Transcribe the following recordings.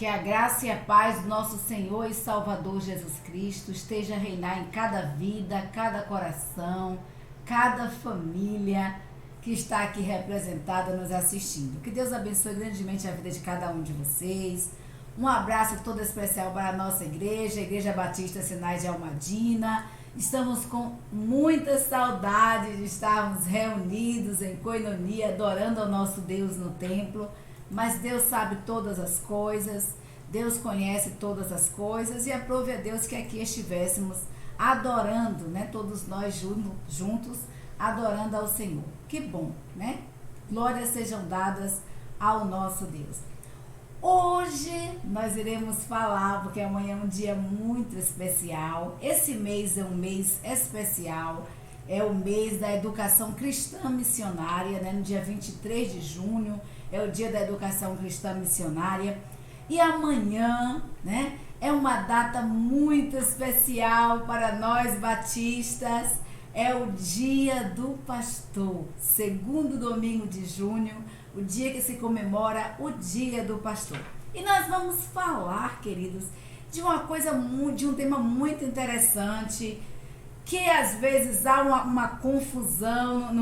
Que a graça e a paz do nosso Senhor e Salvador Jesus Cristo esteja a reinar em cada vida, cada coração, cada família que está aqui representada nos assistindo. Que Deus abençoe grandemente a vida de cada um de vocês. Um abraço todo especial para a nossa igreja, a Igreja Batista Sinais de Almadina. Estamos com muita saudade de estarmos reunidos em coinonia, adorando ao nosso Deus no templo. Mas Deus sabe todas as coisas, Deus conhece todas as coisas e aprove a Deus que aqui estivéssemos adorando, né? Todos nós juntos, adorando ao Senhor. Que bom, né? Glórias sejam dadas ao nosso Deus. Hoje nós iremos falar, porque amanhã é um dia muito especial. Esse mês é um mês especial, é o mês da educação cristã missionária, né? No dia 23 de junho é o dia da educação cristã missionária. E amanhã, né, é uma data muito especial para nós batistas. É o dia do pastor, segundo domingo de junho, o dia que se comemora o dia do pastor. E nós vamos falar, queridos, de uma coisa, de um tema muito interessante, que às vezes há uma confusão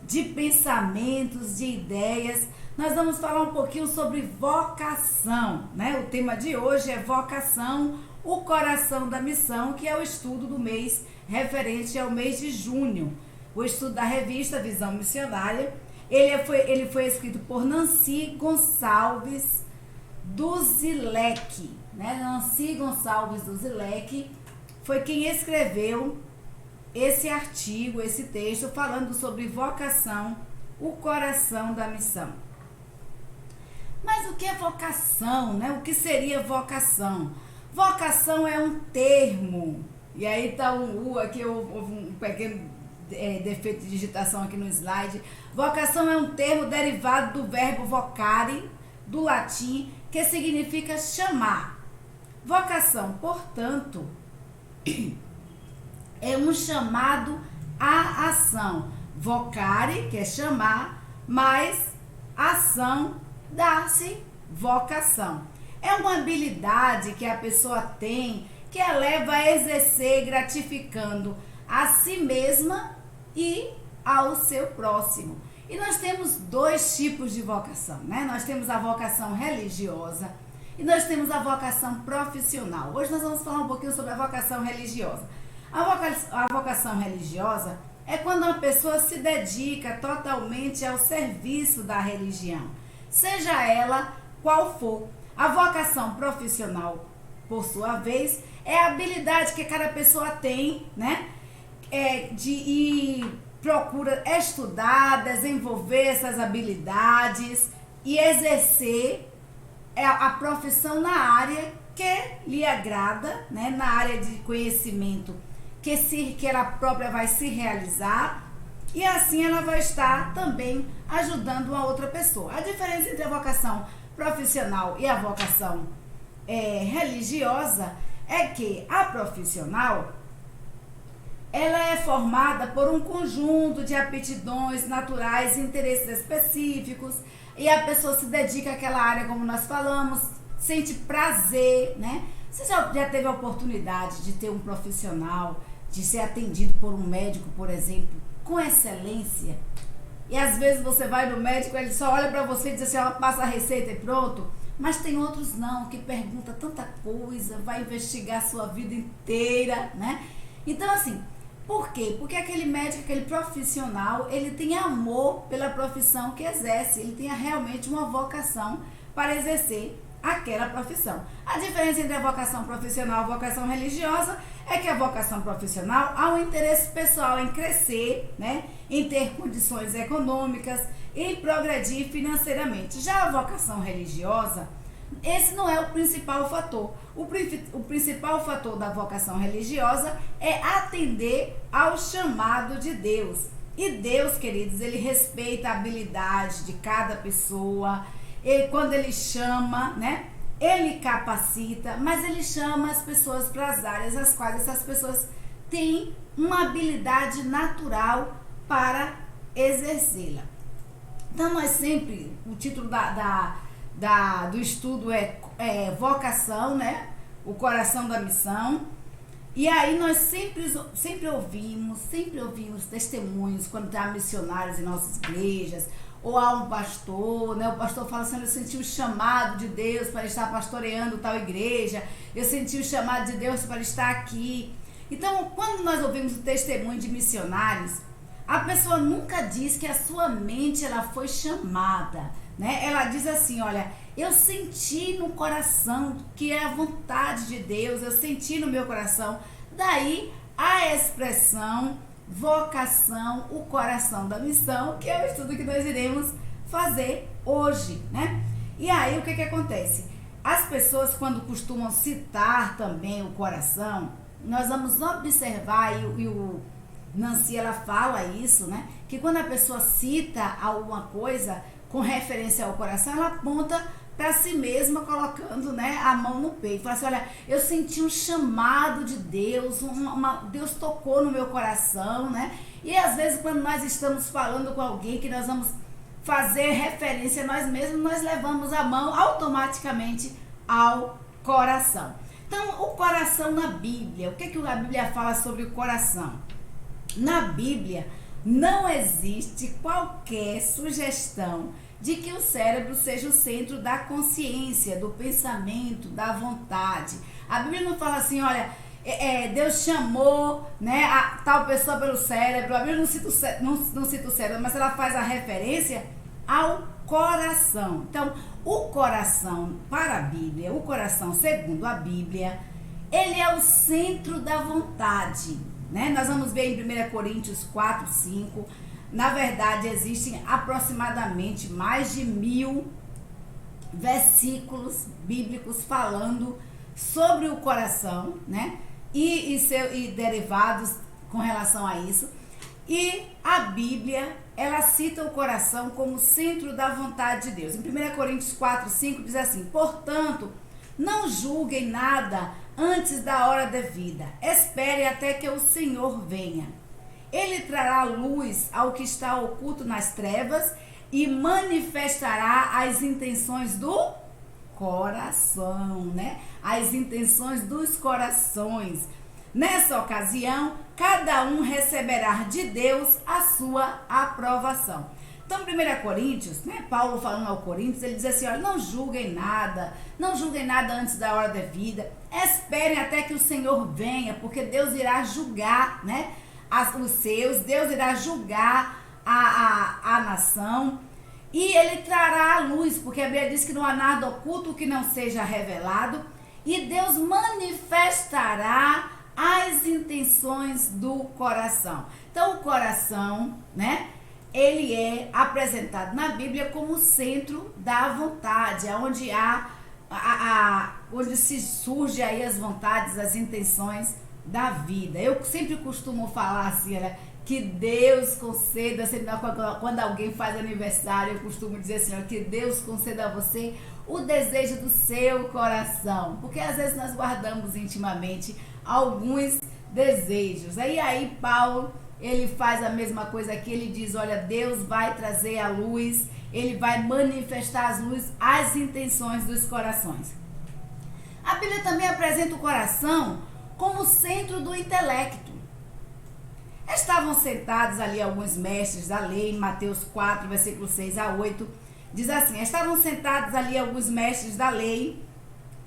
de pensamentos, de ideias. Nós vamos falar um pouquinho sobre vocação, né? O tema de hoje é vocação, o coração da missão, que é o estudo do mês referente ao mês de junho. O estudo da revista Visão Missionária, ele foi escrito por Nancy Gonçalves do Zilek, né? Nancy Gonçalves do Zilek foi quem escreveu esse artigo, esse texto, falando sobre vocação, o coração da missão. Mas o que é vocação, né? O que seria vocação? Vocação é um termo, e aí está aqui houve um pequeno defeito de digitação aqui no slide. Vocação é um termo derivado do verbo vocare, do latim, que significa chamar. Vocação, portanto, é um chamado à ação. Vocare, que é chamar, mais ação, dá-se vocação. É uma habilidade que a pessoa tem, que a leva a exercer gratificando a si mesma e ao seu próximo. E nós temos dois tipos de vocação, né? Nós temos a vocação religiosa e nós temos a vocação profissional. Hoje nós vamos falar um pouquinho sobre a vocação religiosa. A vocação religiosa é quando uma pessoa se dedica totalmente ao serviço da religião, seja ela qual for. A vocação profissional, por sua vez, é a habilidade que cada pessoa tem, né? E procura estudar, desenvolver essas habilidades e exercer a profissão na área que lhe agrada, né? Na área de conhecimento que ela própria vai se realizar, e assim ela vai estar também ajudando uma outra pessoa. A diferença entre a vocação profissional e a vocação religiosa é que a profissional, ela é formada por um conjunto de aptidões naturais e interesses específicos, e a pessoa se dedica àquela área, como nós falamos, sente prazer, né? Você já teve a oportunidade de ter um profissional, de ser atendido por um médico, por exemplo, com excelência? E às vezes você vai no médico, ele só olha para você e diz assim, ó, passa a receita e pronto. Mas tem outros não, que pergunta tanta coisa, vai investigar a sua vida inteira, né? Então assim, por quê? Porque aquele médico, aquele profissional, ele tem amor pela profissão que exerce, ele tem realmente uma vocação para exercer aquela profissão. A diferença entre a vocação profissional e a vocação religiosa é que a vocação profissional há um interesse pessoal em crescer, né? Em ter condições econômicas, em progredir financeiramente. Já a vocação religiosa, esse não é o principal fator. O principal fator da vocação religiosa é atender ao chamado de Deus. E Deus, queridos, ele respeita a habilidade de cada pessoa. Quando ele chama, né? Ele capacita, mas ele chama as pessoas para as áreas as quais essas pessoas têm uma habilidade natural para exercê-la. Então nós sempre, o título do estudo é vocação, né? O coração da missão. E aí nós sempre ouvimos testemunhos quando há missionários em nossas igrejas, ou há um pastor, né? O pastor fala assim: eu senti o chamado de Deus para estar pastoreando tal igreja, eu senti o chamado de Deus para estar aqui. Então, quando nós ouvimos o testemunho de missionários, a pessoa nunca diz que a sua mente ela foi chamada, né? Ela diz assim: olha, eu senti no coração que é a vontade de Deus, eu senti no meu coração. Daí a expressão vocação, o coração da missão, que é o estudo que nós iremos fazer hoje, né? E aí o que acontece? As pessoas, quando costumam citar também o coração, nós vamos observar, e o Nancy ela fala isso, né? Que quando a pessoa cita alguma coisa com referência ao coração, ela aponta para si mesma, colocando, né, a mão no peito. Fala assim: olha, eu senti um chamado de Deus, Deus tocou no meu coração, né? E às vezes, quando nós estamos falando com alguém que nós vamos fazer referência a nós mesmos, nós levamos a mão automaticamente ao coração. Então, o coração na Bíblia, o que a Bíblia fala sobre o coração? Na Bíblia, não existe qualquer sugestão de que o cérebro seja o centro da consciência, do pensamento, da vontade. A Bíblia não fala assim: olha, Deus chamou, né, a tal pessoa pelo cérebro. A Bíblia não cita o cérebro, mas ela faz a referência ao coração. Então, o coração para a Bíblia, o coração segundo a Bíblia, ele é o centro da vontade, né? Nós vamos ver em 1 Coríntios 4, 5. Na verdade, existem aproximadamente mais de 1000 versículos bíblicos falando sobre o coração, né? E derivados com relação a isso. E a Bíblia, ela cita o coração como centro da vontade de Deus. Em 1 Coríntios 4, 5 diz assim: portanto, não julguem nada antes da hora devida. Espere até que o Senhor venha. Ele trará luz ao que está oculto nas trevas e manifestará as intenções do coração, né? As intenções dos corações. Nessa ocasião, cada um receberá de Deus a sua aprovação. Então, 1 Coríntios, né? Paulo falando ao Coríntios, ele diz assim: olha, não julguem nada antes da hora devida. Esperem até que o Senhor venha, porque Deus irá julgar, né? Os seus, Deus irá julgar a nação, e ele trará a luz, porque a Bíblia diz que não há nada oculto que não seja revelado, e Deus manifestará as intenções do coração. Então, o coração, né, ele é apresentado na Bíblia como o centro da vontade, onde onde se surgem aí as vontades, as intenções da vida. Eu sempre costumo falar assim, que Deus conceda, quando alguém faz aniversário, eu costumo dizer assim: que Deus conceda a você o desejo do seu coração, porque às vezes nós guardamos intimamente alguns desejos. Aí Paulo, ele faz a mesma coisa aqui, ele diz: olha, Deus vai trazer a luz, ele vai manifestar as intenções dos corações. A Bíblia também apresenta o coração como centro do intelecto. Estavam sentados ali alguns mestres da lei, em Mateus 4, versículo 6 a 8, diz assim: estavam sentados ali alguns mestres da lei,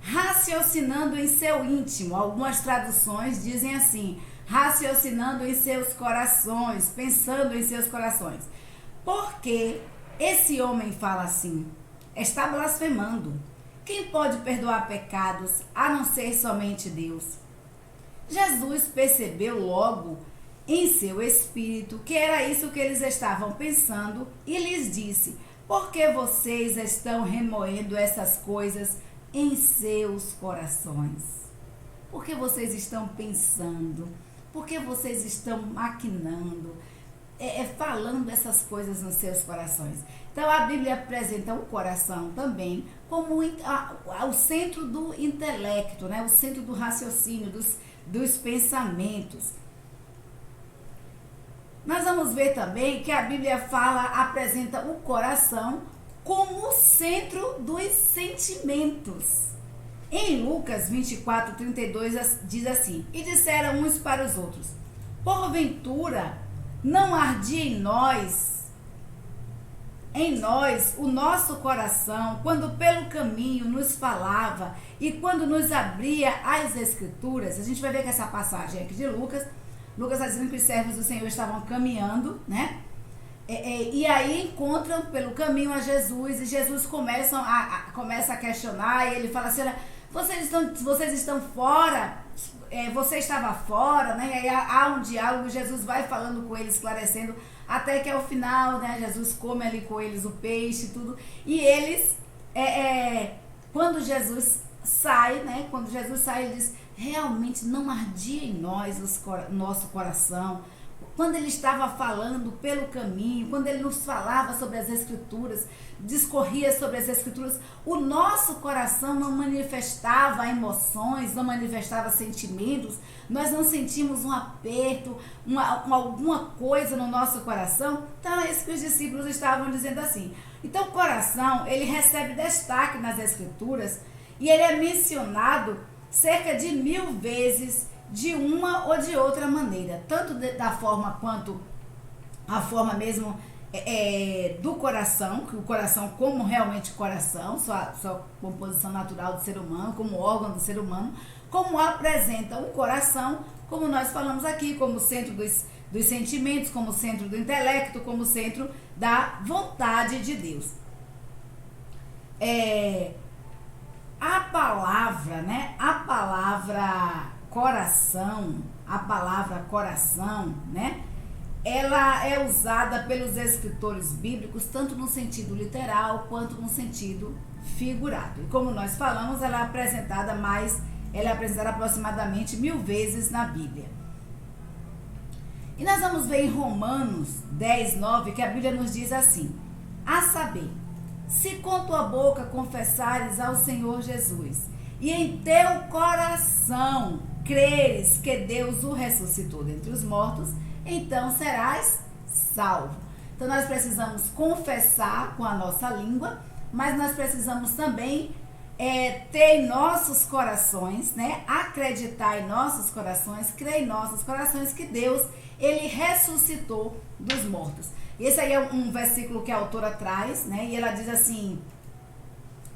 raciocinando em seu íntimo. Algumas traduções dizem assim: raciocinando em seus corações, pensando em seus corações. Porque esse homem fala assim? Está blasfemando. Quem pode perdoar pecados a não ser somente Deus? Jesus percebeu logo em seu espírito que era isso que eles estavam pensando e lhes disse: por que vocês estão remoendo essas coisas em seus corações? Por que vocês estão pensando? Por que vocês estão maquinando, falando essas coisas nos seus corações? Então, a Bíblia apresenta o coração também como o centro do intelecto, né? O centro do raciocínio, dos pensamentos. Nós vamos ver também que a Bíblia apresenta o coração como o centro dos sentimentos. Em Lucas 24:32 diz assim: e disseram uns para os outros: porventura não ardia em nós o nosso coração, quando pelo caminho nos falava e quando nos abria as escrituras. A gente vai ver que essa passagem aqui de Lucas está dizendo que os servos do Senhor estavam caminhando, né? E aí encontram pelo caminho a Jesus, e Jesus começa a questionar, e ele fala assim: olha, vocês estão fora, você estava fora, né? E aí há um diálogo, Jesus vai falando com eles, esclarecendo, até que ao final, né, Jesus come ali com eles o peixe e tudo, e eles, quando Jesus sai, né, ele diz: realmente não ardia em nós nosso coração, quando ele estava falando pelo caminho, quando ele nos falava sobre as escrituras, discorria sobre as escrituras, o nosso coração não manifestava emoções, não manifestava sentimentos, nós não sentimos um aperto, alguma coisa no nosso coração. Então é isso que os discípulos estavam dizendo assim. Então o coração, ele recebe destaque nas escrituras, e ele é mencionado cerca de 1000 vezes, de uma ou de outra maneira, tanto da forma quanto a forma mesmo do coração, que o coração como realmente coração, sua composição natural do ser humano, como órgão do ser humano, como apresenta o coração, como nós falamos aqui, como centro dos sentimentos, como centro do intelecto, como centro da vontade de Deus. A palavra, né? A palavra coração, né? Ela é usada pelos escritores bíblicos tanto no sentido literal quanto no sentido figurado. E como nós falamos, ela é apresentada aproximadamente 1000 vezes na Bíblia. E nós vamos ver em Romanos 10:9 que a Bíblia nos diz assim: a saber, se com tua boca confessares ao Senhor Jesus e em teu coração creres que Deus o ressuscitou dentre os mortos, então serás salvo. Então nós precisamos confessar com a nossa língua, mas nós precisamos também ter em nossos corações, né? Acreditar em nossos corações, crer em nossos corações que Deus, ele ressuscitou dos mortos. Esse aí é um versículo que a autora traz, né? E ela diz assim,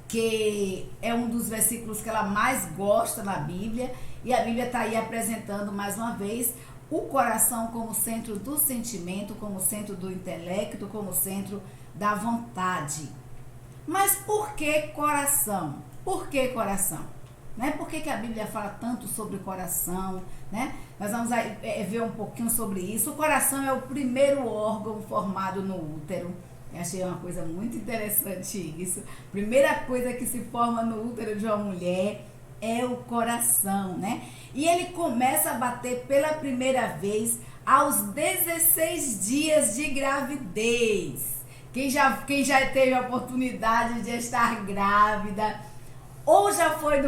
que é um dos versículos que ela mais gosta na Bíblia, e a Bíblia está aí apresentando mais uma vez o coração como centro do sentimento, como centro do intelecto, como centro da vontade. Mas por que coração? Por que coração? Né? Por que a Bíblia fala tanto sobre coração? Né? Nós vamos ver um pouquinho sobre isso. O coração é o primeiro órgão formado no útero. Eu achei uma coisa muito interessante isso. Primeira coisa que se forma no útero de uma mulher é o coração, né? E ele começa a bater pela primeira vez aos 16 dias de gravidez. Quem já teve a oportunidade de estar grávida, ou já foi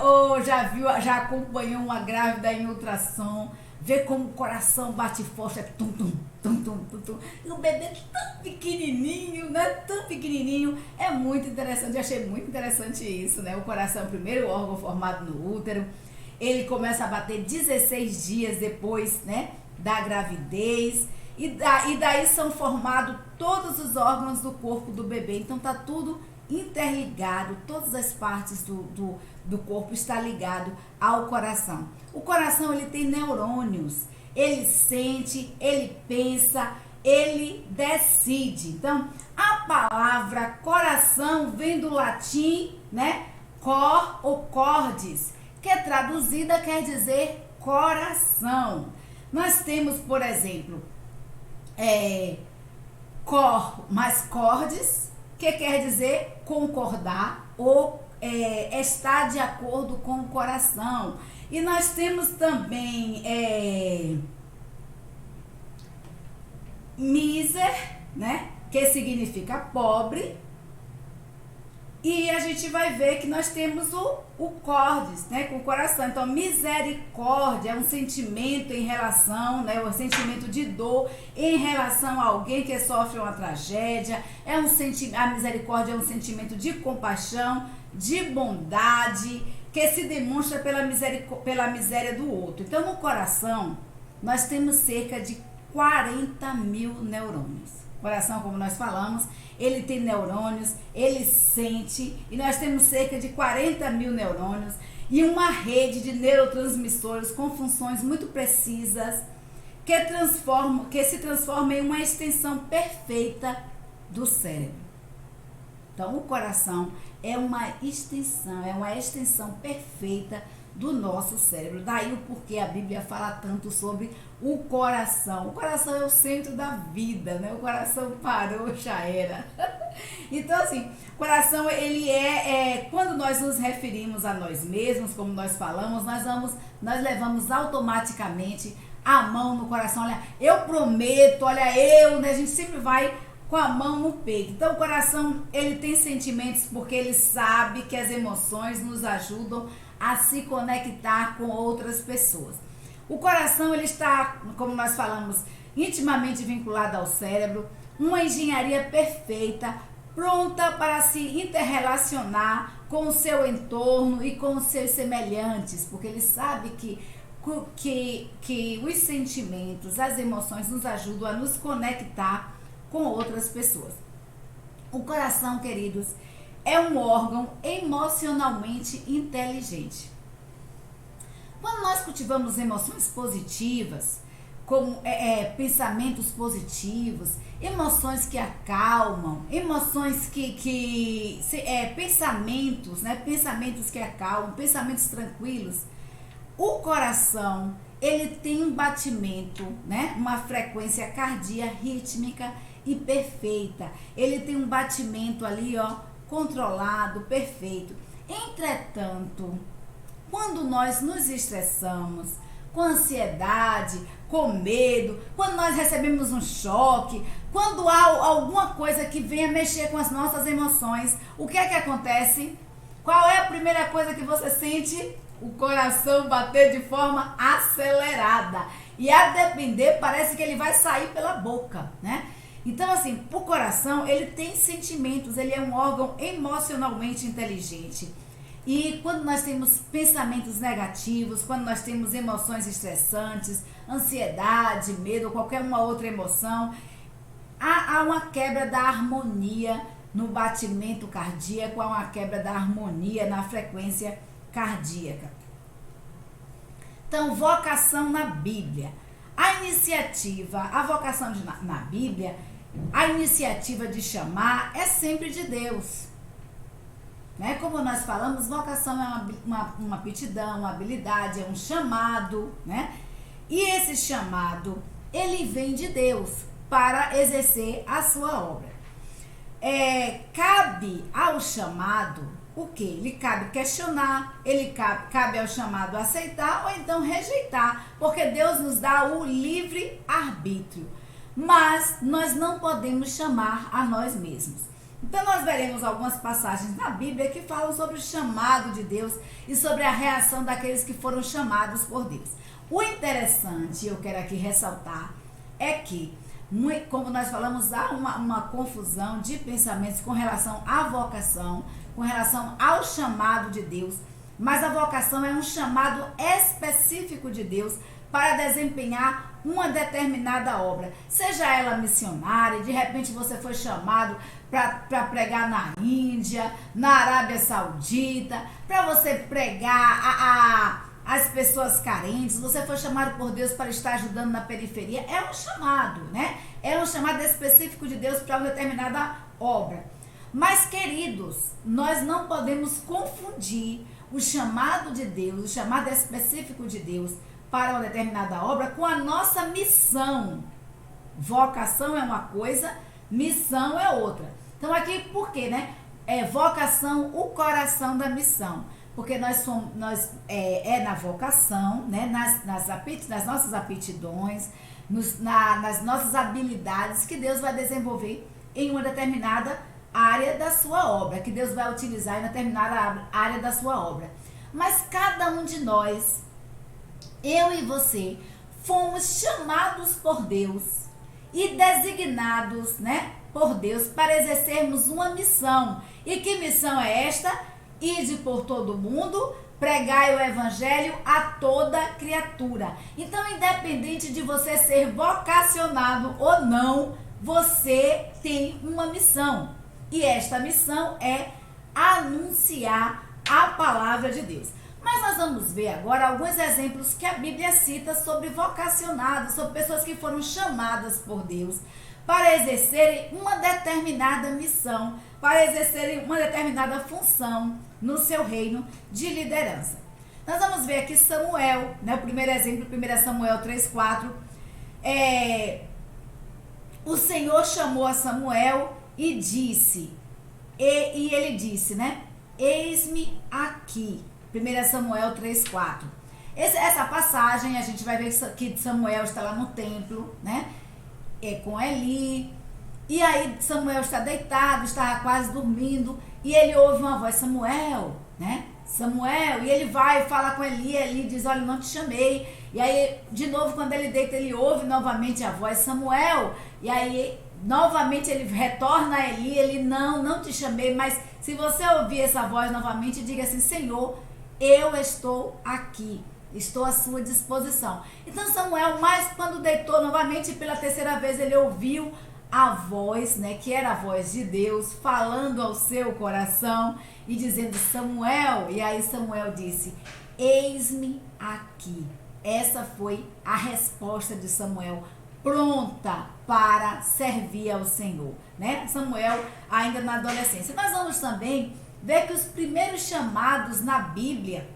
ou já acompanhou uma grávida em ultrassom, vê como o coração bate forte, tum, tum, tum, tum, tum, tum. E o bebê tão pequenininho, né? Tão pequenininho. É muito interessante, eu achei muito interessante isso, né? O coração é o primeiro órgão formado no útero. Ele começa a bater 16 dias depois, né, da gravidez. E daí são formados todos os órgãos do corpo do bebê. Então tá tudo interligado, todas as partes do corpo está ligado ao coração. O coração, ele tem neurônios, ele sente, ele pensa, ele decide. Então, a palavra coração vem do latim, né, cor ou cordis, que é traduzida, quer dizer coração. Nós temos, por exemplo, cor mais cordis, que quer dizer concordar ou estar de acordo com o coração. E nós temos também miser, né, que significa pobre, E a gente vai ver que nós temos o cordis, né, com o coração. Então, misericórdia é um sentimento em relação, né, um sentimento de dor em relação a alguém que sofre uma tragédia. A misericórdia é um sentimento de compaixão, de bondade, que se demonstra pela miséria do outro. Então, no coração, nós temos cerca de 40 mil neurônios. Coração, como nós falamos, ele tem neurônios, ele sente, e nós temos cerca de 40 mil neurônios e uma rede de neurotransmissores com funções muito precisas que se transforma em uma extensão perfeita do cérebro. Então, o coração é uma extensão perfeita do nosso cérebro. Daí o porquê a Bíblia fala tanto sobre o coração. O coração é o centro da vida, né? O coração parou, já era. Então, assim, o coração, ele quando nós nos referimos a nós mesmos, como nós falamos, nós levamos automaticamente a mão no coração. Olha, eu prometo, olha, né? A gente sempre vai com a mão no peito. Então, o coração, ele tem sentimentos porque ele sabe que as emoções nos ajudam a se conectar com outras pessoas. O coração, ele está, como nós falamos, intimamente vinculado ao cérebro, uma engenharia perfeita, pronta para se interrelacionar com o seu entorno e com os seus semelhantes, porque ele sabe que os sentimentos, as emoções nos ajudam a nos conectar com outras pessoas. O coração, queridos, é um órgão emocionalmente inteligente. Quando nós cultivamos emoções positivas, como pensamentos positivos, emoções que acalmam, emoções pensamentos, né? Pensamentos que acalmam, pensamentos tranquilos, o coração, ele tem um batimento, né? Uma frequência cardíaca rítmica e perfeita. Ele tem um batimento ali, ó, controlado, perfeito. Entretanto, quando nós nos estressamos, com ansiedade, com medo, quando nós recebemos um choque, quando há alguma coisa que venha mexer com as nossas emoções, o que é que acontece? Qual é a primeira coisa que você sente? O coração bater de forma acelerada. E a depender, parece que ele vai sair pela boca, né? Então, assim, o coração, ele tem sentimentos, ele é um órgão emocionalmente inteligente. E quando nós temos pensamentos negativos, quando nós temos emoções estressantes, ansiedade, medo, ou qualquer uma outra emoção, há uma quebra da harmonia no batimento cardíaco, há uma quebra da harmonia na frequência cardíaca. Então, vocação na Bíblia. A vocação na Bíblia, a iniciativa de chamar é sempre de Deus. Né? Como nós falamos, vocação é uma aptidão, uma habilidade, é um chamado, né? E esse chamado, ele vem de Deus para exercer a sua obra. Cabe ao chamado o quê? Ele cabe questionar, ele cabe ao chamado aceitar ou então rejeitar, porque Deus nos dá o livre arbítrio. Mas nós não podemos chamar a nós mesmos. Então nós veremos algumas passagens na Bíblia que falam sobre o chamado de Deus e sobre a reação daqueles que foram chamados por Deus. O interessante, eu quero aqui ressaltar, é que, como nós falamos, há uma confusão de pensamentos com relação à vocação, com relação ao chamado de Deus, mas a vocação é um chamado específico de Deus para desempenhar uma determinada obra, seja ela missionária, de repente você foi chamado para pregar na Índia, na Arábia Saudita, para você pregar as pessoas carentes, você foi chamado por Deus para estar ajudando na periferia, é um chamado, né? É um chamado específico de Deus para uma determinada obra. Mas, queridos, nós não podemos confundir o chamado de Deus, o chamado específico de Deus para uma determinada obra com a nossa missão. Vocação é uma coisa, missão é outra. Então aqui, por quê, né? Vocação, o coração da missão. Porque nós somos, na vocação, né? nas nossas aptidões, nas nossas habilidades que Deus vai desenvolver em uma determinada área da sua obra, que Deus vai utilizar em determinada área da sua obra. Mas cada um de nós, eu e você, fomos chamados por Deus e designados, né, por Deus para exercermos uma missão. E que missão é esta? Ide por todo mundo, pregai o evangelho a toda criatura. Então, independente de você ser vocacionado ou não, você tem uma missão. E esta missão é anunciar a palavra de Deus. Mas nós vamos ver agora alguns exemplos que a Bíblia cita sobre vocacionados, sobre pessoas que foram chamadas por Deus para exercerem uma determinada missão, para exercerem uma determinada função no seu reino de liderança. Nós vamos ver aqui Samuel, né? O primeiro exemplo, 1 Samuel 3,4. O Senhor chamou a Samuel e disse, e ele disse, né? Eis-me aqui. 1 Samuel 3,4. Essa passagem, a gente vai ver que Samuel está lá no templo, né? Com Eli. E aí Samuel está deitado, estava quase dormindo. E ele ouve uma voz, Samuel, né? Samuel. E ele vai falar com Eli. Eli diz, olha, não te chamei. E aí, de novo, quando ele deita, ele ouve novamente a voz, Samuel. E aí, novamente, ele retorna a Eli. Ele, não te chamei. Mas se você ouvir essa voz novamente, diga assim, Senhor, eu estou aqui, estou à sua disposição. Então Samuel, mas quando deitou novamente pela terceira vez, ele ouviu a voz, né, que era a voz de Deus, falando ao seu coração e dizendo, Samuel. E aí Samuel disse, eis-me aqui. Essa foi a resposta de Samuel, pronta para servir ao Senhor, né? Samuel ainda na adolescência. Nós vamos também ver que os primeiros chamados na Bíblia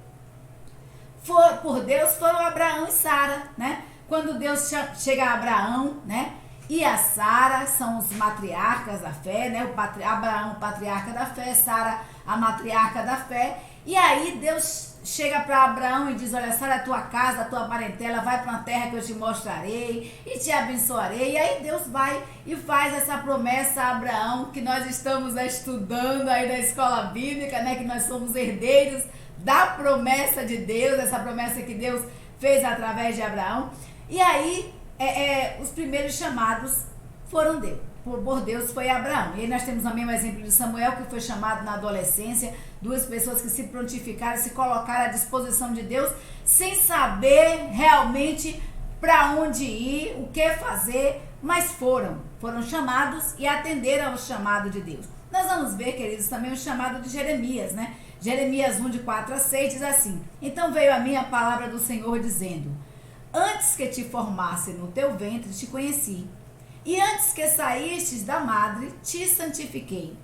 por Deus foram Abraão e Sara, né? Quando Deus chega a Abraão, né? E a Sara, são os matriarcas da fé, né? Abraão, o patriarca da fé, Sara, a matriarca da fé. E aí Deus chega para Abraão e diz, olha, sai da tua casa, da tua parentela, vai para uma terra que eu te mostrarei e te abençoarei. E aí Deus vai e faz essa promessa a Abraão, que nós estamos estudando aí na escola bíblica, né? Que nós somos herdeiros da promessa de Deus, essa promessa que Deus fez através de Abraão. E aí os primeiros chamados foram por Deus, foi Abraão. E aí nós temos também o exemplo de Samuel, que foi chamado na adolescência, duas pessoas que se prontificaram, se colocaram à disposição de Deus, sem saber realmente para onde ir, o que fazer, mas foram chamados e atenderam ao chamado de Deus. Nós vamos ver, queridos, também o chamado de Jeremias, né? Jeremias 1, de 4 a 6, diz assim, então veio a mim a palavra do Senhor dizendo, antes que te formasse no teu ventre, te conheci. E antes que saístes da madre, te santifiquei.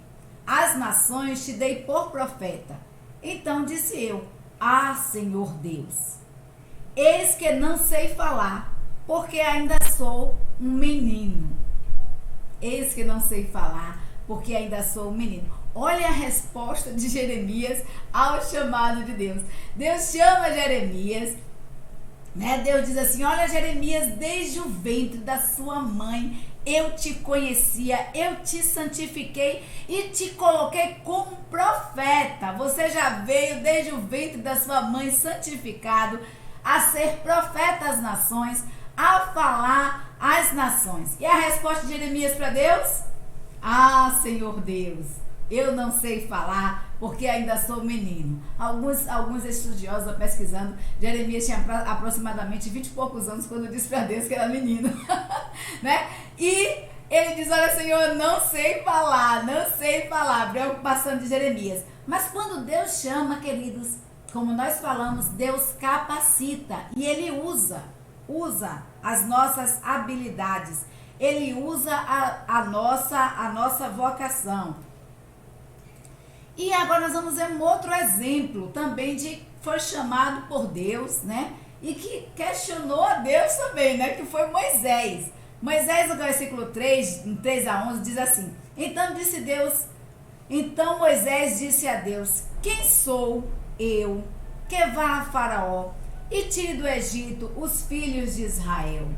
As nações te dei por profeta. Então disse eu, Senhor Deus, eis que não sei falar, porque ainda sou um menino. Eis que não sei falar, porque ainda sou um menino. Olha a resposta de Jeremias ao chamado de Deus. Deus chama Jeremias, né? Deus diz assim, olha Jeremias, desde o ventre da sua mãe eu te conhecia, eu te santifiquei e te coloquei como profeta. Você já veio desde o ventre da sua mãe santificado a ser profeta às nações, a falar às nações. E a resposta de Jeremias para Deus? Senhor Deus, eu não sei falar porque ainda sou menino. Alguns estudiosos pesquisando, Jeremias tinha aproximadamente 20 e poucos anos quando disse para Deus que era menino, né? E ele diz, olha Senhor, eu não sei falar, preocupação de Jeremias. Mas quando Deus chama, queridos, como nós falamos, Deus capacita e Ele usa as nossas habilidades, Ele usa a nossa vocação. E agora nós vamos ver um outro exemplo também de foi chamado por Deus, né? E que questionou a Deus também, né? Que foi Moisés. Moisés, no versículo 3 a 11, diz assim, então Moisés disse a Deus, quem sou eu que vá a Faraó e tire do Egito os filhos de Israel?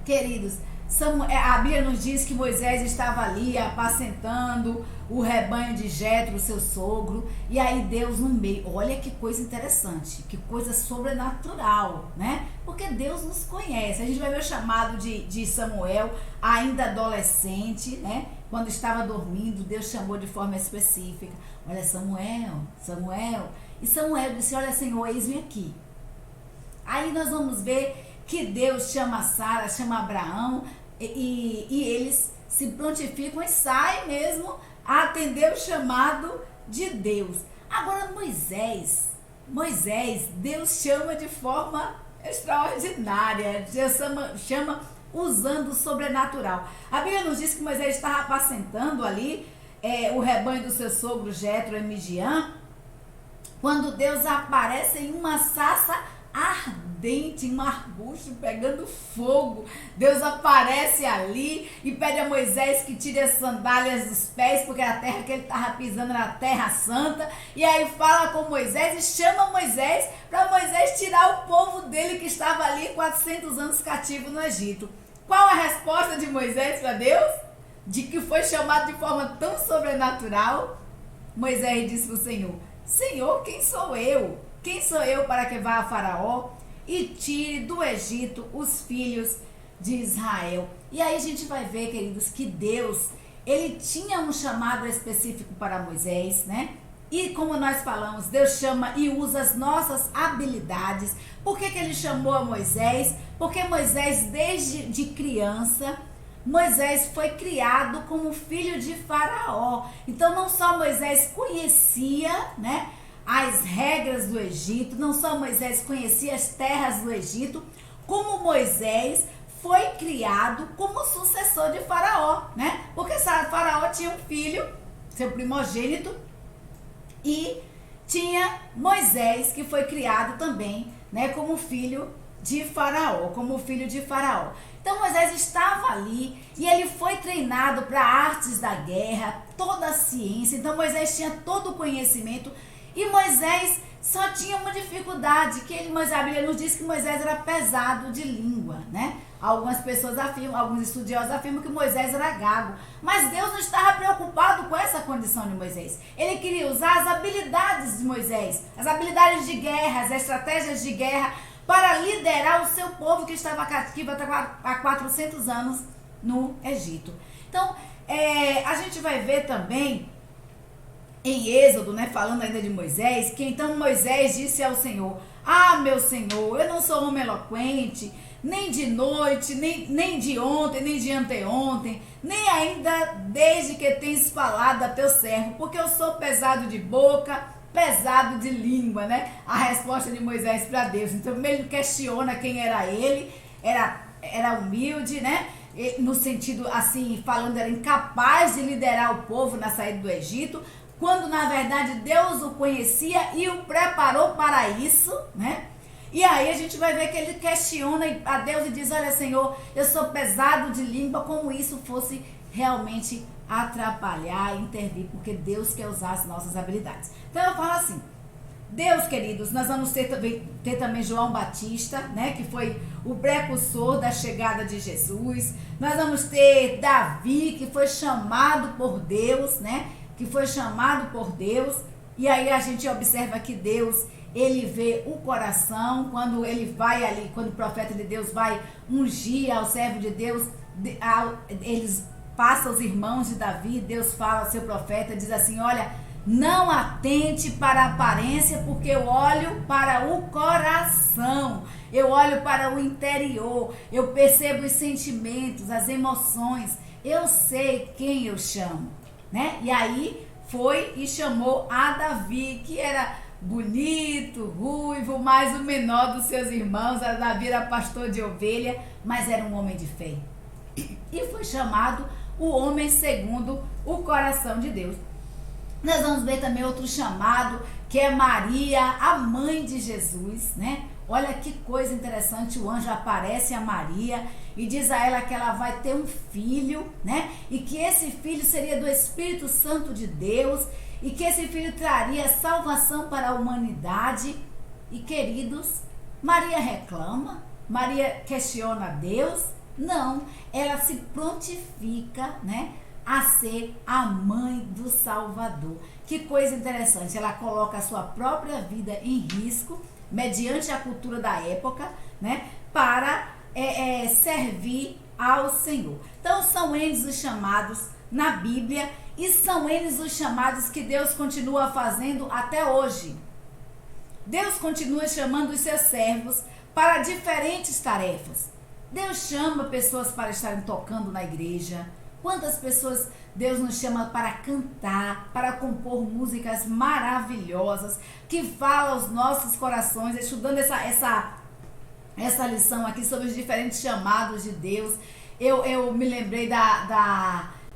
Queridos, A Bíblia nos diz que Moisés estava ali apacentando o rebanho de Jetro, seu sogro, e aí Deus no meio. Olha que coisa interessante, que coisa sobrenatural, né? Porque Deus nos conhece. A gente vai ver o chamado de Samuel, ainda adolescente, né? Quando estava dormindo, Deus chamou de forma específica. Olha, Samuel, Samuel. E Samuel disse, olha, Senhor, eis-me aqui. Aí nós vamos ver que Deus chama Sara, chama Abraão, e eles se prontificam e saem mesmo a atender o chamado de Deus. Agora Moisés, Deus chama de forma extraordinária, Deus chama usando o sobrenatural. A Bíblia nos diz que Moisés estava apacentando ali o rebanho do seu sogro Jetro em Midian, quando Deus aparece em uma sarça ardente, em um arbusto pegando fogo. Deus aparece ali e pede a Moisés que tire as sandálias dos pés, porque a terra que ele estava pisando era a terra santa. E aí fala com Moisés e chama Moisés para Moisés tirar o povo dele que estava ali 400 anos cativo no Egito. Qual a resposta de Moisés para Deus? De que foi chamado de forma tão sobrenatural? Moisés disse para o Senhor, Senhor, quem sou eu? Quem sou eu para que vá a Faraó e tire do Egito os filhos de Israel? E aí a gente vai ver, queridos, que Deus, ele tinha um chamado específico para Moisés, né? E como nós falamos, Deus chama e usa as nossas habilidades. Por que ele chamou a Moisés? Porque Moisés, desde criança, Moisés foi criado como filho de Faraó. Então não só Moisés conhecia, né, as regras do Egito, não só Moisés conhecia as terras do Egito, como Moisés foi criado como sucessor de Faraó, né? Porque Faraó tinha um filho, seu primogênito, e tinha Moisés, que foi criado também, né, como filho de Faraó, Então Moisés estava ali e ele foi treinado para artes da guerra, toda a ciência. Então Moisés tinha todo o conhecimento. E Moisés só tinha uma dificuldade, a Bíblia nos diz que Moisés era pesado de língua, né? Algumas pessoas afirmam, alguns estudiosos afirmam que Moisés era gago. Mas Deus não estava preocupado com essa condição de Moisés. Ele queria usar as habilidades de Moisés, as habilidades de guerra, as estratégias de guerra, para liderar o seu povo que estava cativo há 400 anos no Egito. Então, a gente vai ver também em Êxodo, né, falando ainda de Moisés, que então Moisés disse ao Senhor, meu Senhor, eu não sou homem eloquente, nem de noite, nem de ontem, nem de anteontem, nem ainda desde que tens falado a teu servo, porque eu sou pesado de boca, pesado de língua, né? A resposta de Moisés para Deus. Então ele questiona quem era ele, era humilde, né? No sentido assim, falando, era incapaz de liderar o povo na saída do Egito, quando na verdade Deus o conhecia e o preparou para isso, né? E aí a gente vai ver que ele questiona a Deus e diz, olha Senhor, eu sou pesado de língua, como isso fosse realmente atrapalhar, intervir, porque Deus quer usar as nossas habilidades. Então eu falo assim, Deus, queridos, nós vamos ter também João Batista, né, que foi o precursor da chegada de Jesus. Nós vamos ter Davi, que foi chamado por Deus, né, e aí a gente observa que Deus, ele vê o coração, quando ele vai ali, quando o profeta de Deus vai ungir ao servo de Deus, eles passam os irmãos de Davi, Deus fala ao seu profeta, diz assim, olha, não atente para a aparência, porque eu olho para o coração, eu olho para o interior, eu percebo os sentimentos, as emoções, eu sei quem eu chamo, né? E aí foi e chamou a Davi, que era bonito, ruivo, mas o menor dos seus irmãos. Davi era pastor de ovelha, mas era um homem de fé. E foi chamado o homem segundo o coração de Deus. Nós vamos ver também outro chamado, que é Maria, a mãe de Jesus, né? Olha que coisa interessante, o anjo aparece a Maria e diz a ela que ela vai ter um filho, né? E que esse filho seria do Espírito Santo de Deus e que esse filho traria salvação para a humanidade. E queridos, Maria reclama, Maria questiona a Deus, Não, ela se prontifica, né, a ser a mãe do Salvador. Que coisa interessante, ela coloca a sua própria vida em risco, mediante a cultura da época, né, para servir ao Senhor. Então são eles os chamados na Bíblia e são eles os chamados que Deus continua fazendo até hoje. Deus continua chamando os seus servos para diferentes tarefas. Deus chama pessoas para estarem tocando na igreja. Quantas pessoas Deus nos chama para cantar, para compor músicas maravilhosas que falam aos nossos corações, estudando essa lição aqui sobre os diferentes chamados de Deus. Eu me lembrei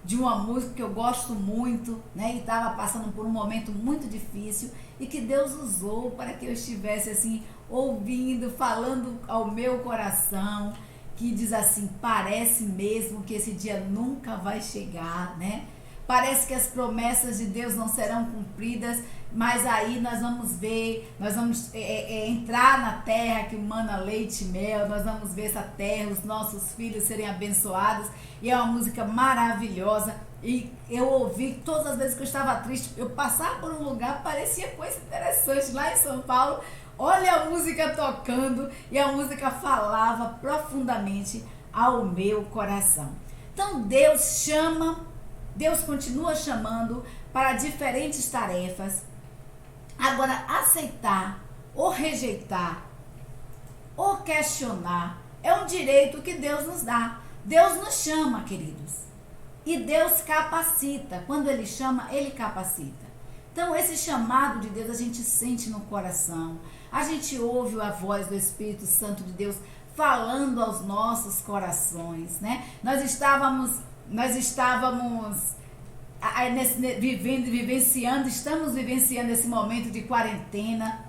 de uma música que eu gosto muito, né? E estava passando por um momento muito difícil e que Deus usou para que eu estivesse assim, ouvindo, falando ao meu coração, que diz assim: parece mesmo que esse dia nunca vai chegar, né? Parece que as promessas de Deus não serão cumpridas, mas aí nós vamos ver, nós vamos entrar na terra que mana leite e mel, nós vamos ver essa terra, os nossos filhos serem abençoados, e é uma música maravilhosa. E eu ouvi todas as vezes que eu estava triste, eu passava por um lugar, parecia coisa interessante lá em São Paulo, olha a música tocando, e a música falava profundamente ao meu coração. Então Deus continua chamando para diferentes tarefas. Agora, aceitar ou rejeitar ou questionar é um direito que Deus nos dá. Deus nos chama, queridos. E Deus capacita. Quando Ele chama, Ele capacita. Então, esse chamado de Deus a gente sente no coração. A gente ouve a voz do Espírito Santo de Deus falando aos nossos corações, né? Nós estamos estamos vivenciando esse momento de quarentena,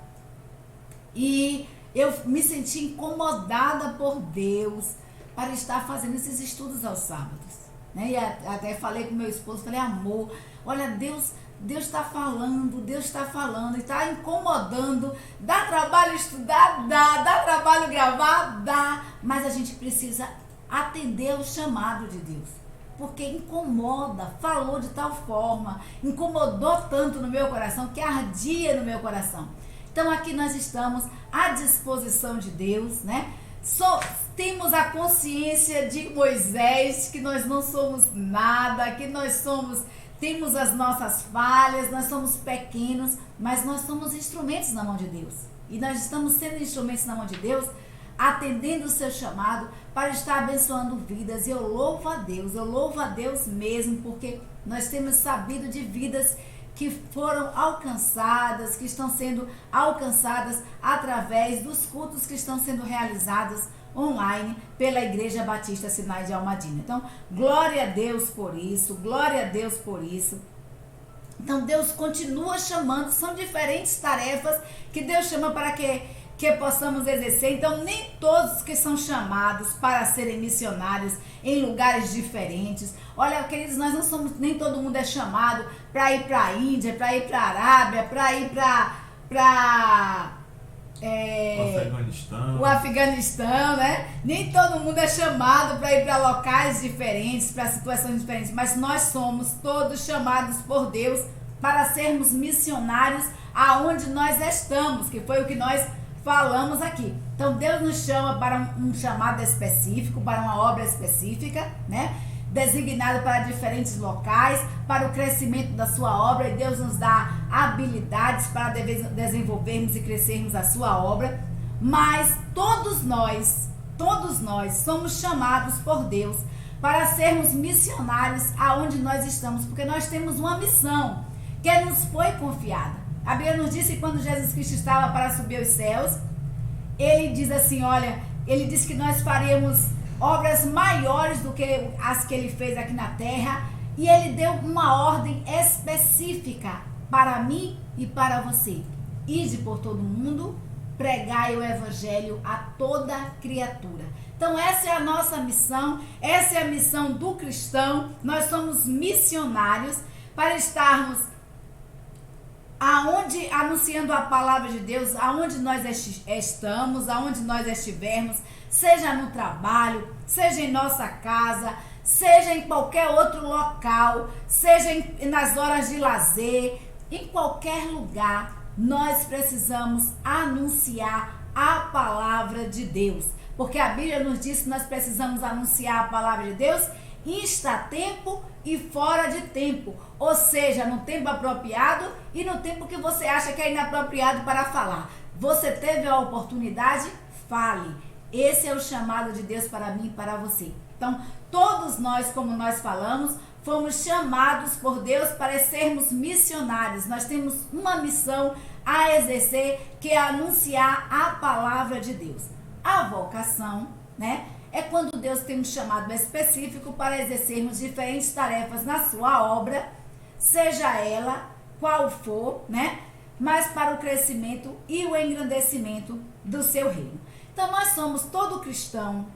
e eu me senti incomodada por Deus para estar fazendo esses estudos aos sábados, né? E até falei com meu esposo, falei: amor, olha, Deus está falando e está incomodando. Dá trabalho estudar? Dá trabalho gravar? Dá, mas a gente precisa atender ao chamado de Deus, porque incomoda, falou de tal forma, incomodou tanto no meu coração, que ardia no meu coração. Então aqui nós estamos à disposição de Deus, né? Temos a consciência de Moisés, que nós não somos nada, que temos as nossas falhas, nós somos pequenos, mas nós somos instrumentos na mão de Deus. E nós estamos sendo instrumentos na mão de Deus, atendendo o seu chamado para estar abençoando vidas. E eu louvo a Deus mesmo, porque nós temos sabido de vidas que foram alcançadas, que estão sendo alcançadas através dos cultos que estão sendo realizados online pela Igreja Batista Sinai de Almadina. Então, glória a Deus por isso, glória a Deus por isso. Então, Deus continua chamando, são diferentes tarefas que Deus chama para que possamos exercer. Então, nem todos que são chamados para serem missionários em lugares diferentes. Olha, queridos, nós não somos, nem todo mundo é chamado para ir para a Índia, para ir para a Arábia, para ir para o Afeganistão, né? Nem todo mundo é chamado para ir para locais diferentes, para situações diferentes, mas nós somos todos chamados por Deus para sermos missionários aonde nós estamos, que foi o que nós falamos aqui. Então Deus nos chama para um chamado específico, para uma obra específica, né? Designado para diferentes locais, para o crescimento da sua obra, e Deus nos dá habilidades para desenvolvermos e crescermos a sua obra. Mas todos nós somos chamados por Deus para sermos missionários aonde nós estamos, porque nós temos uma missão que nos foi confiada. A Bíblia nos disse que quando Jesus Cristo estava para subir aos céus, ele diz assim, ele disse que nós faríamos obras maiores do que as que ele fez aqui na terra, e ele deu uma ordem específica para mim e para você: ide por todo mundo, pregai o evangelho a toda criatura. Então essa é a nossa missão, essa é a missão do cristão. Nós somos missionários para estarmos aonde, anunciando a palavra de Deus, aonde nós estamos, aonde nós estivermos, seja no trabalho, seja em nossa casa, seja em qualquer outro local, seja nas horas de lazer, em qualquer lugar, nós precisamos anunciar a palavra de Deus. Porque a Bíblia nos diz que nós precisamos anunciar a palavra de Deus insta tempo e fora de tempo. Ou seja, no tempo apropriado e no tempo que você acha que é inapropriado para falar. Você teve a oportunidade? Fale. Esse é o chamado de Deus para mim e para você. Então, todos nós, como nós falamos, fomos chamados por Deus para sermos missionários. Nós temos uma missão a exercer, que é anunciar a palavra de Deus. A vocação, né, é quando Deus tem um chamado específico para exercermos diferentes tarefas na sua obra, seja ela qual for, né, mas para o crescimento e o engrandecimento do seu reino. Então, nós somos todo cristão,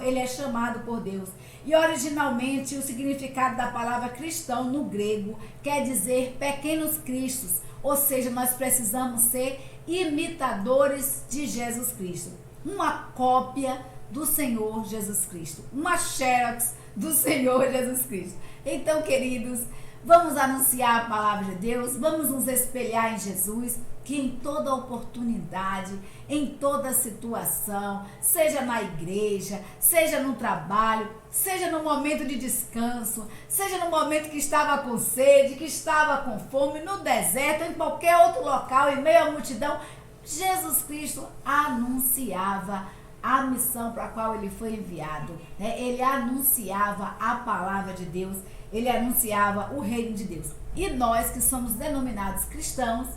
ele é chamado por Deus. E originalmente o significado da palavra cristão no grego quer dizer pequenos cristos, ou seja, nós precisamos ser imitadores de Jesus Cristo, uma cópia do Senhor Jesus Cristo, uma xerox do Senhor Jesus Cristo. Então, queridos, vamos anunciar a palavra de Deus, vamos nos espelhar em Jesus, que em toda oportunidade, em toda situação, seja na igreja, seja no trabalho, seja no momento de descanso, seja no momento que estava com sede, que estava com fome, no deserto, em qualquer outro local, em meio à multidão, Jesus Cristo anunciava a missão para a qual ele foi enviado, né? Ele anunciava a palavra de Deus, ele anunciava o reino de Deus. E nós que somos denominados cristãos,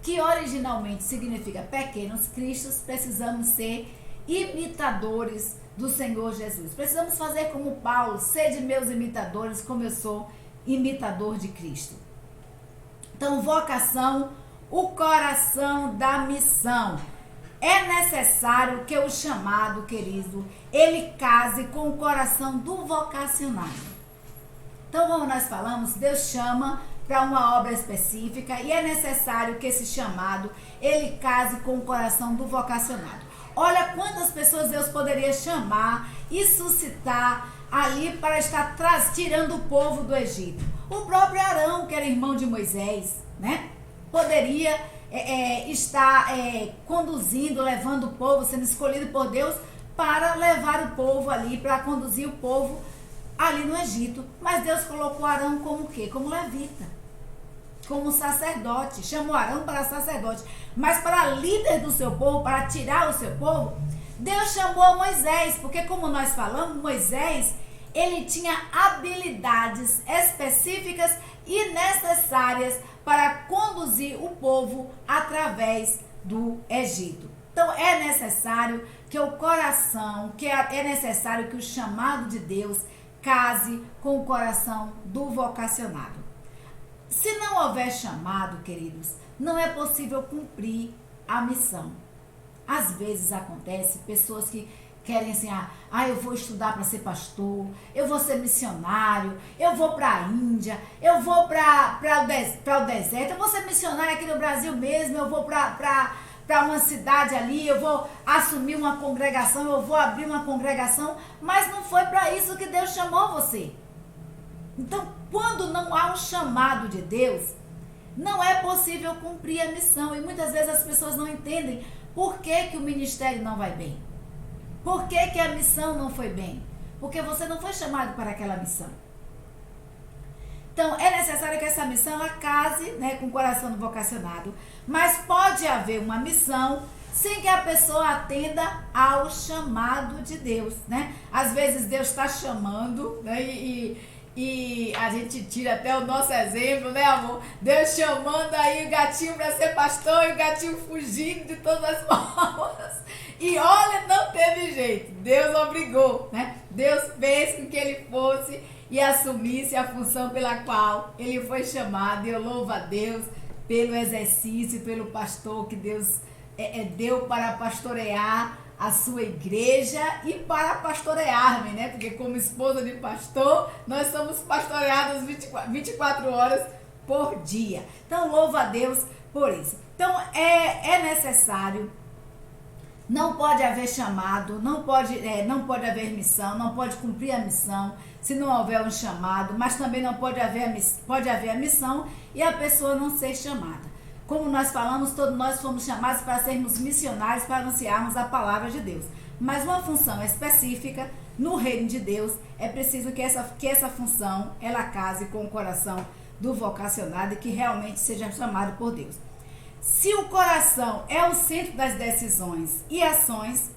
que originalmente significa pequenos cristos, precisamos ser imitadores do Senhor Jesus. Precisamos fazer como Paulo, sede meus imitadores, como eu sou imitador de Cristo. Então, vocação, o coração da missão. É necessário que o chamado, querido, ele case com o coração do vocacionado. Então, como nós falamos, Deus chama para uma obra específica e é necessário que esse chamado, ele case com o coração do vocacionado. Olha quantas pessoas Deus poderia chamar e suscitar ali para estar tirando o povo do Egito. O próprio Arão, que era irmão de Moisés, né? Poderia estar conduzindo, levando o povo, sendo escolhido por Deus para levar o povo ali, para conduzir o povo ali no Egito. Mas Deus colocou Arão como o quê? Como levita, como sacerdote. Chamou Arão para sacerdote, mas para líder do seu povo, para tirar o seu povo, Deus chamou Moisés, porque como nós falamos, Moisés, ele tinha habilidades específicas e necessárias para conduzir o povo através do Egito. Então é necessário que o coração, é necessário que o chamado de Deus case com o coração do vocacionado. Se não houver chamado, queridos, não é possível cumprir a missão. Às vezes acontece pessoas que querem assim, eu vou estudar para ser pastor, eu vou ser missionário, eu vou para a Índia, eu vou para o deserto, eu vou ser missionário aqui no Brasil mesmo, eu vou para uma cidade ali, eu vou assumir uma congregação, eu vou abrir uma congregação, mas não foi para isso que Deus chamou você. Então, quando não há um chamado de Deus, não é possível cumprir a missão. E muitas vezes as pessoas não entendem por que o ministério não vai bem. Por que a missão não foi bem? Porque você não foi chamado para aquela missão. Então, é necessário que essa missão ela case, né, com o coração do vocacionado. Mas pode haver uma missão sem que a pessoa atenda ao chamado de Deus, né? Às vezes Deus está chamando, né, e a gente tira até o nosso exemplo, né, amor? Deus chamando aí o gatinho para ser pastor e o gatinho fugindo de todas as formas. E olha, não teve jeito. Deus obrigou, né? Deus fez com que ele fosse e assumisse a função pela qual ele foi chamado. E eu louvo a Deus pelo exercício, pelo pastor que Deus deu para pastorear a sua igreja e para pastorear-me, né? Porque como esposa de pastor, nós somos pastoreadas 24 horas por dia. Então, louva a Deus por isso. Então, é necessário. Não pode haver chamado, não pode haver missão, não pode cumprir a missão se não houver um chamado, mas também não pode haver a missão e a pessoa não ser chamada. Como nós falamos, todos nós fomos chamados para sermos missionários, para anunciarmos a palavra de Deus. Mas uma função específica no reino de Deus, é preciso que essa função, ela case com o coração do vocacionado e que realmente seja chamado por Deus. Se o coração é o centro das decisões e ações,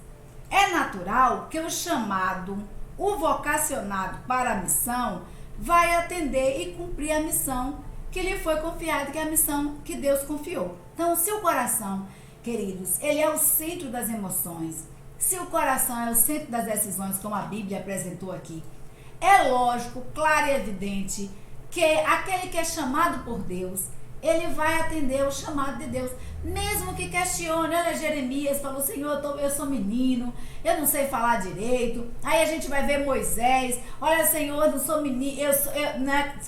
é natural que o chamado, o vocacionado para a missão, vai atender e cumprir a missão que lhe foi confiada, que é a missão que Deus confiou. Então, se o coração, queridos, ele é o centro das emoções, se o coração é o centro das decisões, como a Bíblia apresentou aqui, é lógico, claro e evidente que aquele que é chamado por Deus, ele vai atender o chamado de Deus, mesmo que questione. Olha, Jeremias falou: Senhor, eu sou menino, eu não sei falar direito. Aí a gente vai ver Moisés: olha, Senhor, eu não sou menino,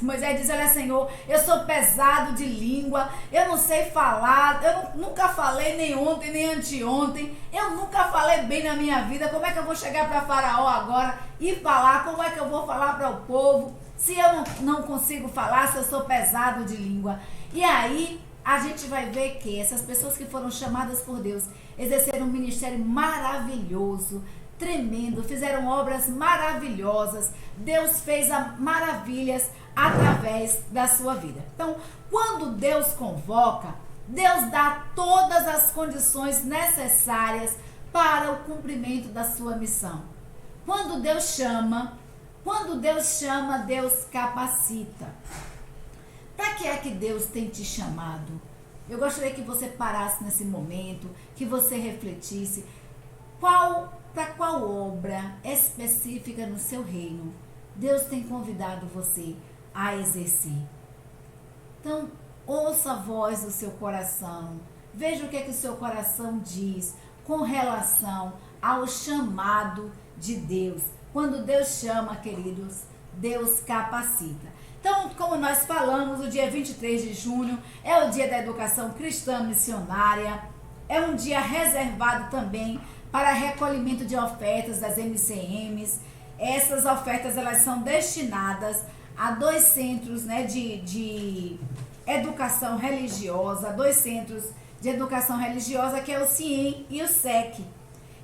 Moisés diz: olha, Senhor, eu sou pesado de língua, eu não sei falar, eu nunca falei nem ontem, nem anteontem, eu nunca falei bem na minha vida. Como é que eu vou chegar para Faraó agora e falar? Como é que eu vou falar para o povo se eu não consigo falar, se eu sou pesado de língua? E aí a gente vai ver que essas pessoas que foram chamadas por Deus exerceram um ministério maravilhoso, tremendo, fizeram obras maravilhosas. Deus fez maravilhas através da sua vida. Então, quando Deus convoca, Deus dá todas as condições necessárias para o cumprimento da sua missão. Quando Deus chama, Deus capacita. Para que é que Deus tem te chamado? Eu gostaria que você parasse nesse momento, que você refletisse para qual obra específica no seu reino Deus tem convidado você a exercer. Então, ouça a voz do seu coração, veja o que é que o seu coração diz com relação ao chamado de Deus. Quando Deus chama, queridos, Deus capacita. Então, como nós falamos, o dia 23 de junho é o dia da educação cristã missionária. É um dia reservado também para recolhimento de ofertas das MCMs. Essas ofertas, elas são destinadas a 2 centros, de educação religiosa, 2 centros de educação religiosa, que é o CIEM e o SEC.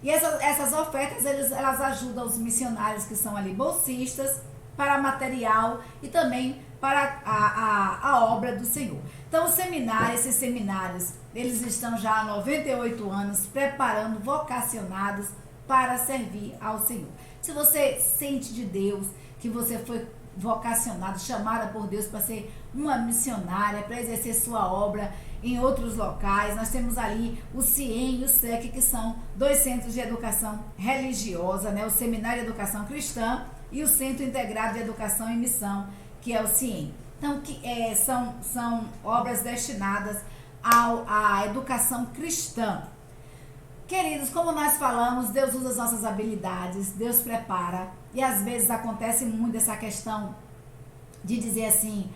E essas ofertas, elas ajudam os missionários que são ali bolsistas, para material e também para a obra do Senhor. Então, esses seminários, eles estão já há 98 anos preparando vocacionados para servir ao Senhor. Se você sente de Deus que você foi vocacionado, chamada por Deus para ser uma missionária, para exercer sua obra em outros locais, nós temos ali o CIEM e o SEC, que são 2 centros de educação religiosa, o Seminário de Educação Cristã e o Centro Integrado de Educação e Missão, que é o CIEM. Então, são obras destinadas à educação cristã. Queridos, como nós falamos, Deus usa as nossas habilidades, Deus prepara, e às vezes acontece muito essa questão de dizer assim: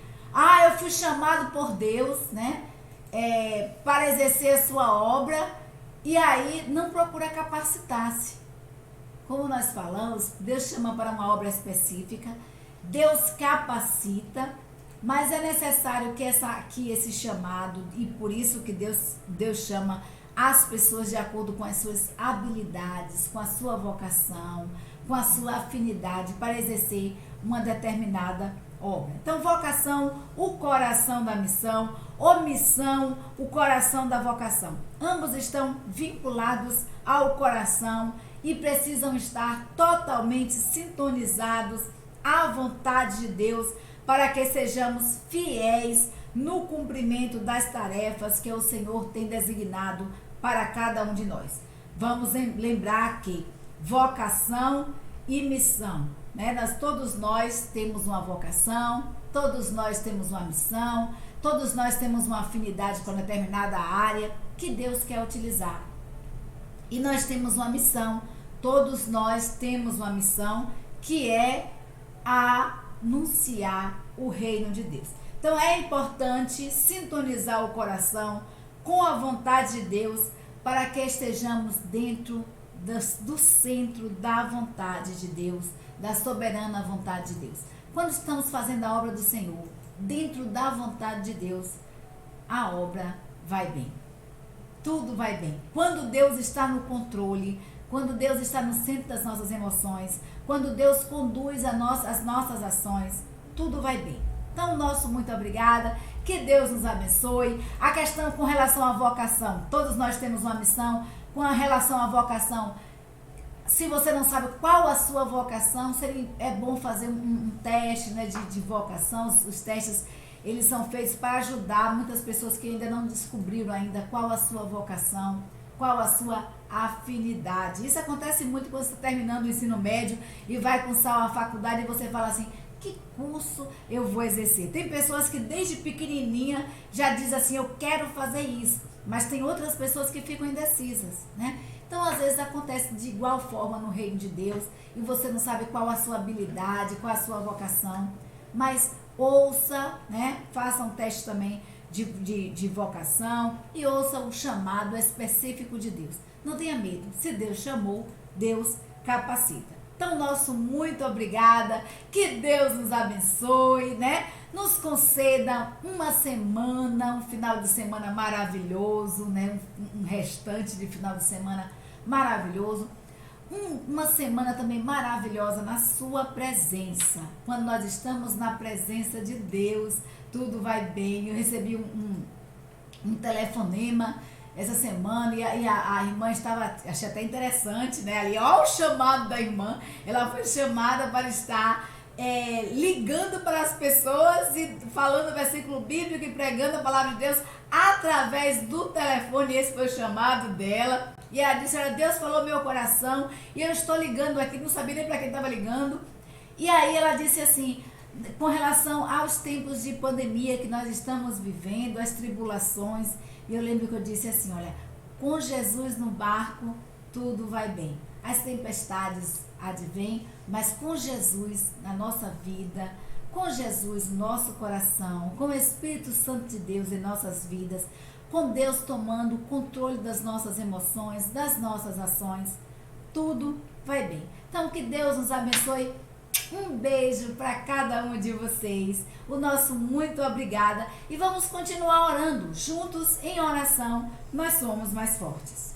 eu fui chamado por Deus, para exercer a sua obra, e aí não procura capacitar-se. Como nós falamos, Deus chama para uma obra específica, Deus capacita, mas é necessário que esse chamado, e por isso que Deus chama as pessoas de acordo com as suas habilidades, com a sua vocação, com a sua afinidade para exercer uma determinada obra. Então, vocação, o coração da missão, ou missão, o coração da vocação. Ambos estão vinculados ao coração e precisam estar totalmente sintonizados à vontade de Deus para que sejamos fiéis no cumprimento das tarefas que o Senhor tem designado para cada um de nós. Vamos lembrar que vocação e missão, todos nós temos uma vocação, todos nós temos uma missão, todos nós temos uma afinidade com determinada área que Deus quer utilizar. E nós temos uma missão, todos nós temos uma missão, que é anunciar o reino de Deus. Então é importante sintonizar o coração com a vontade de Deus para que estejamos dentro do centro da vontade de Deus, da soberana vontade de Deus. Quando estamos fazendo a obra do Senhor, dentro da vontade de Deus, a obra vai bem. Tudo vai bem. Quando Deus está no controle, quando Deus está no centro das nossas emoções, quando Deus conduz as nossas ações, tudo vai bem. Então, nosso muito obrigada, que Deus nos abençoe. A questão com relação à vocação, todos nós temos uma missão. Com relação à vocação, se você não sabe qual a sua vocação, é bom fazer um teste, né, de vocação. Os testes, eles são feitos para ajudar muitas pessoas que ainda não descobriram ainda qual a sua vocação, qual a sua afinidade. Isso acontece muito quando você está terminando o ensino médio e vai cursar uma faculdade e você fala assim, que curso eu vou exercer? Tem pessoas que desde pequenininha já dizem assim, eu quero fazer isso, mas tem outras pessoas que ficam indecisas, né? Então, às vezes acontece de igual forma no reino de Deus e você não sabe qual a sua habilidade, qual a sua vocação, mas ouça, né? Faça um teste também de vocação e ouça o chamado específico de Deus. Não tenha medo, se Deus chamou, Deus capacita. Então, nosso muito obrigada, que Deus nos abençoe, né? Nos conceda uma semana, um final de semana maravilhoso, né? Um restante de final de semana maravilhoso. Uma semana também maravilhosa na sua presença. Quando nós estamos na presença de Deus, tudo vai bem. Eu recebi um telefonema essa semana e a irmã estava, achei até interessante, né? Ali, ó, o chamado da irmã. Ela foi chamada para estar ligando para as pessoas e falando o versículo bíblico e pregando a palavra de Deus através do telefone. Esse foi o chamado dela. E ela disse, olha, Deus falou meu coração e eu estou ligando aqui, não sabia nem para quem estava ligando. E aí ela disse assim, com relação aos tempos de pandemia que nós estamos vivendo, as tribulações, e eu lembro que eu disse assim, olha, com Jesus no barco, tudo vai bem. As tempestades advêm, mas com Jesus na nossa vida, com Jesus no nosso coração, com o Espírito Santo de Deus em nossas vidas, com Deus tomando o controle das nossas emoções, das nossas ações, tudo vai bem. Então, que Deus nos abençoe. Um beijo para cada um de vocês. O nosso muito obrigada. E vamos continuar orando. Juntos, em oração, nós somos mais fortes.